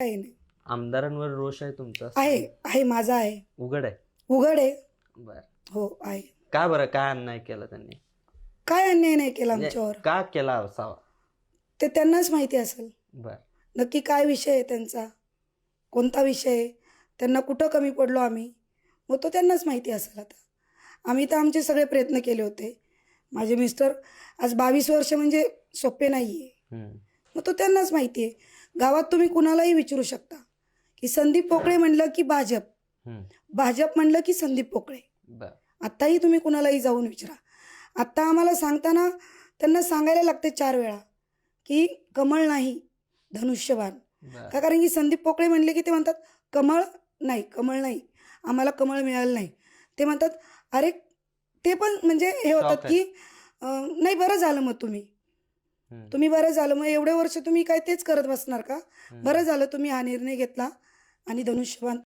काही नाही. आमदारांवर रोष आहे तुमचा? आहे माझा आहे. उघड आहे? उघड आहे. बर. हो आहे. का बरं, काय अन्याय केला त्यांनी? काय अन्याय नाही केला म्हणजे आमच्यावर, का केला असावा? ते त्यांनाच माहिती असेल. बर. नक्की काय विषय आहे त्यांचा, कोणता विषय आहे, त्यांना कुठं कमी पडलो आम्ही, मग तो त्यांनाच माहिती असेल. आता आम्ही तर आमचे सगळे प्रयत्न केले होते. माझे मिस्टर आज 22 वर्ष म्हणजे सोपे नाही आहे. मग तो त्यांनाच माहिती आहे. गावात तुम्ही कुणालाही विचारू शकता की संदीप पोकळे म्हणलं की भाजप, भाजप म्हणलं की संदीप पोकळे. बर. आत्ताही तुम्ही कुणालाही जाऊन विचारा. आत्ता आम्हाला सांगताना त्यांना सांगायला लागते 4 वेळा की कमळ नाही धनुष्यबाण. बर. का? कारण की संदीप पोकळे म्हणले की ते म्हणतात कमळ नाही, कमळ नाही, आम्हाला कमळ मिळालं नाही. ते म्हणतात अरे ते पण म्हणजे हे होतात की नाही बरं झालं मग तुम्ही बरं झालं मग एवढे वर्ष तुम्ही काय तेच करत बसणार का? बरं झालं तुम्ही हा निर्णय घेतला आणि धनुष्यबाण